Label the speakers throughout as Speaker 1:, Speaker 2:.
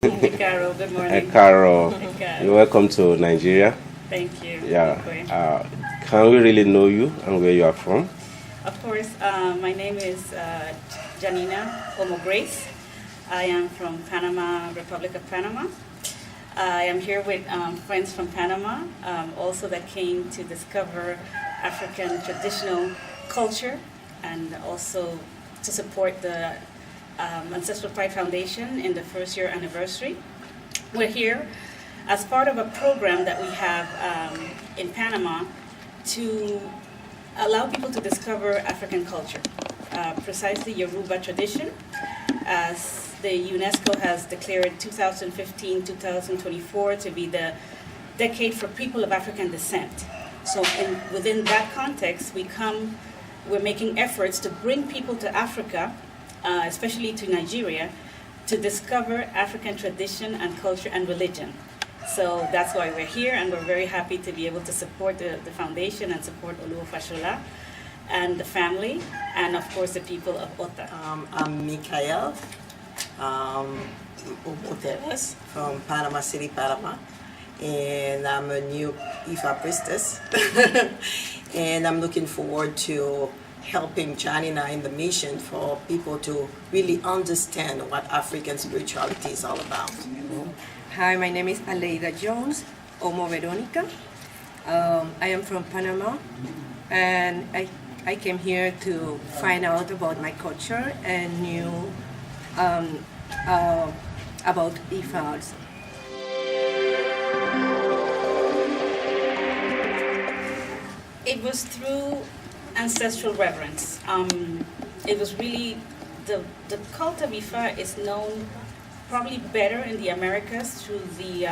Speaker 1: Hey, Carol, good morning.
Speaker 2: Carol,
Speaker 1: Hey, Carol.
Speaker 2: you're welcome to Nigeria.
Speaker 1: Thank you.
Speaker 2: Yeah.
Speaker 1: Okay.
Speaker 2: Can we really know you and where you are from?
Speaker 1: Of course, my name is Janina Grace. I am from Panama, Republic of Panama. I am here with friends from Panama, also that came to discover African traditional culture and also to support the Ancestral Pride Foundation in the first year anniversary. We're here as part of a program that we have in Panama to allow people to discover African culture, precisely Yoruba tradition, as the UNESCO has declared 2015-2024 to be the decade for people of African descent. So within that context, we're making efforts to bring people to Africa, especially to Nigeria, to discover African tradition and culture and religion. So that's why we're here, and we're very happy to be able to support the foundation and support Oluwafashola and the family, and of course the people of Ota.
Speaker 3: I'm Michaelle from Panama City, Panama, and I'm a new Ifa priestess. And I'm looking forward to helping Janina in the mission for people to really understand what African spirituality is all about.
Speaker 4: Hi, my name is Aleyda Jones, Omo Veronica. I am from Panama, and I came here to find out about my culture and knew about IFAs.
Speaker 1: It was through ancestral reverence. It was really, the cult of Ifa is known probably better in the Americas through the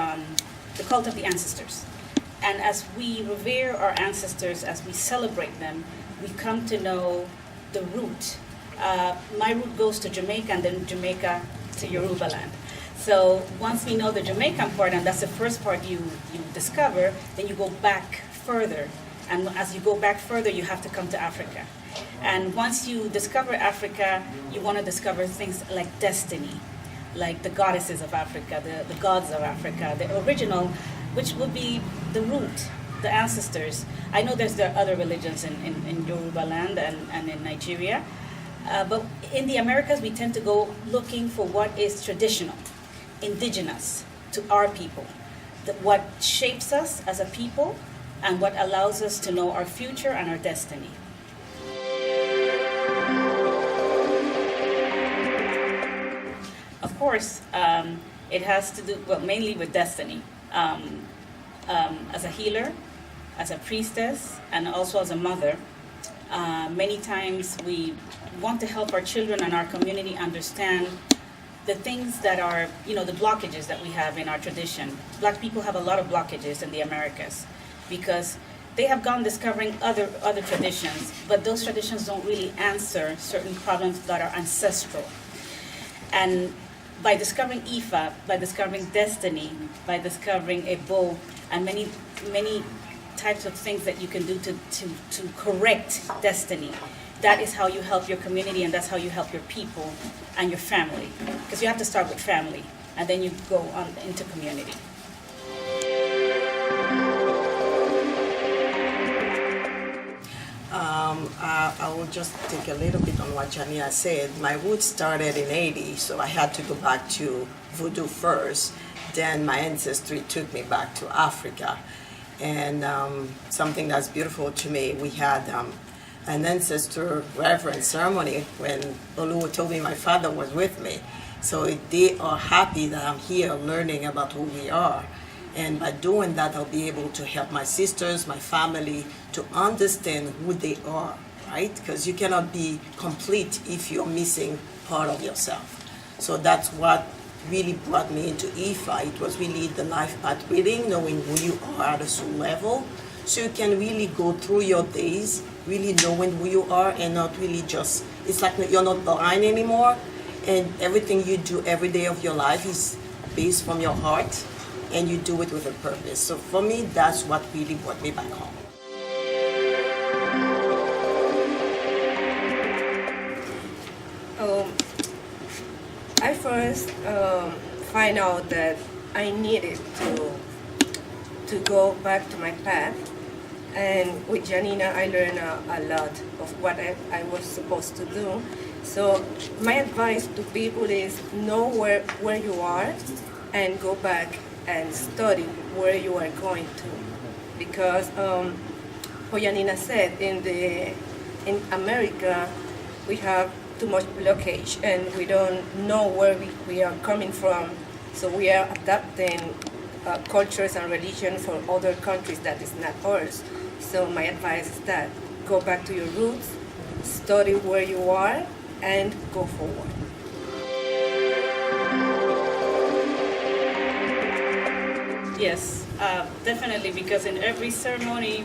Speaker 1: cult of the ancestors. And as we revere our ancestors, as we celebrate them, we come to know the root. My root goes to Jamaica, and then Jamaica to Yoruba land. So once we know the Jamaican part, and that's the first part you discover, then you go back further. And as you go back further, you have to come to Africa. And once you discover Africa, you want to discover things like destiny, like the goddesses of Africa, the gods of Africa, the original, which would be the root, the ancestors. I know there are other religions in Yoruba land and in Nigeria, but in the Americas we tend to go looking for what is traditional, indigenous to our people, what shapes us as a people and what allows us to know our future and our destiny. Of course, it has to do, well, mainly with destiny. As a healer, as a priestess, and also as a mother, many times we want to help our children and our community understand the things that are, the blockages that we have in our tradition. Black people have a lot of blockages in the Americas because they have gone discovering other traditions, but those traditions don't really answer certain problems that are ancestral. And by discovering Ifa, by discovering destiny, by discovering Ebo, and many types of things that you can do to correct destiny, that is how you help your community, and that's how you help your people and your family. Because you have to start with family, and then you go on into community.
Speaker 3: I will just take a little bit on what Janina said. My roots started in Haiti, so I had to go back to Voodoo first. Then my ancestry took me back to Africa. And something that's beautiful to me, we had an ancestor reverence ceremony when Oluwa told me my father was with me. So they are happy that I'm here learning about who we are. And by doing that, I'll be able to help my sisters, my family, to understand who they are, right? Because you cannot be complete if you're missing part of yourself. So that's what really brought me into IFA. It was really the life path reading, knowing who you are at a soul level, so you can really go through your days, really knowing who you are and not really just, it's like you're not blind anymore, and everything you do every day of your life is based from your heart, and you do it with a purpose. So for me, that's what really brought me back home.
Speaker 4: I first find out that I needed to go back to my path. And with Janina, I learned a lot of what I was supposed to do. So my advice to people is know where you are and go back and study where you are going to. Because what Janina said, in America, we have too much blockage and we don't know where we are coming from. So we are adapting cultures and religion for other countries that is not ours. So my advice is that go back to your roots, study where you are, and go forward.
Speaker 1: Yes, definitely, because in every ceremony,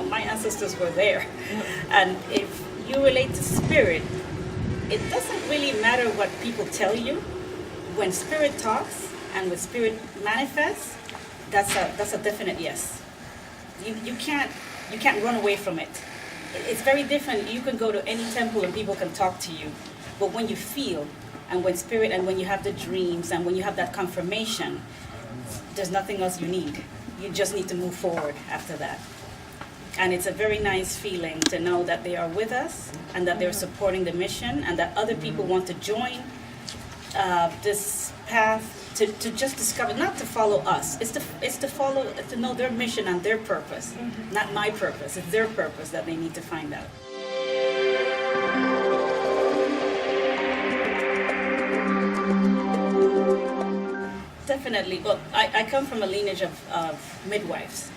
Speaker 1: my ancestors were there. And if you relate to spirit, it doesn't really matter what people tell you. When spirit talks and when spirit manifests, that's a definite yes. You can't run away from it. It's very different. You can go to any temple and people can talk to you, but when you feel, and when spirit, and when you have the dreams, and when you have that confirmation, there's nothing else you need. You just need to move forward after that. And it's a very nice feeling to know that they are with us and that they're supporting the mission and that other people want to join this path to just discover, not to follow us. It's to follow, to know their mission and their purpose, not my purpose. It's their purpose that they need to find out. Definitely. Well, I come from a lineage of midwives,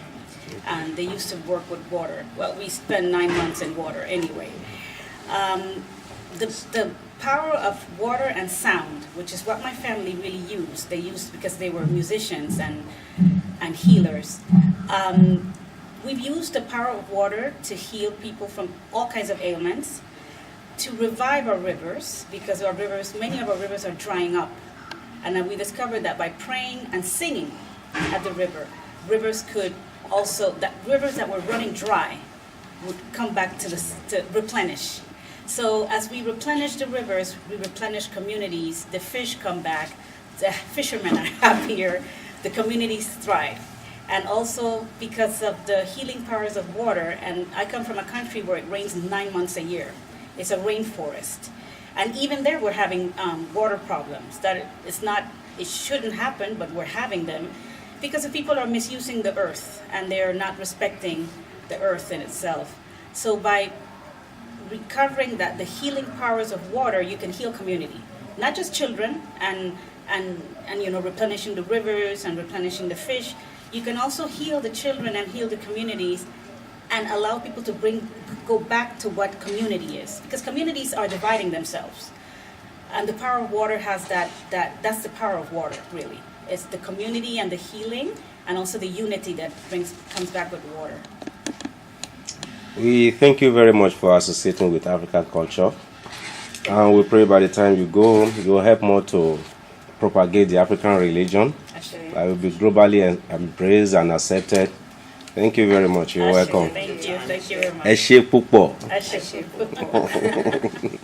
Speaker 1: and they used to work with water. Well, we spend 9 months in water anyway. The power of water and sound, which is what my family really used. They used because they were musicians and healers. We've used the power of water to heal people from all kinds of ailments, to revive our rivers, because our rivers, many of our rivers are drying up. And then we discovered that by praying and singing at the river, rivers could also, that rivers that were running dry would come back to replenish. So as we replenish the rivers, we replenish communities, the fish come back, the fishermen are happier, the communities thrive. And also because of the healing powers of water, and I come from a country where it rains 9 months a year. It's a rainforest. And even there we're having water problems. That it shouldn't happen, but we're having them because the people are misusing the earth and they're not respecting the earth in itself. So by recovering the healing powers of water, you can heal community, not just children and replenishing the rivers and replenishing the fish. You can also heal the children and heal the communities and allow people to go back to what community is, because communities are dividing themselves, and the power of water has that's the power of water, really. It's the community and the healing, and also the unity that comes back with water.
Speaker 2: We thank you very much for associating with African culture, and we pray by the time you go home, you will help more to propagate the African religion. I will be globally embraced and accepted. Thank you very much. You're welcome.
Speaker 1: Thank you very much.
Speaker 2: Ẹ ṣé púpọ̀.
Speaker 1: Ẹ ṣé púpọ̀.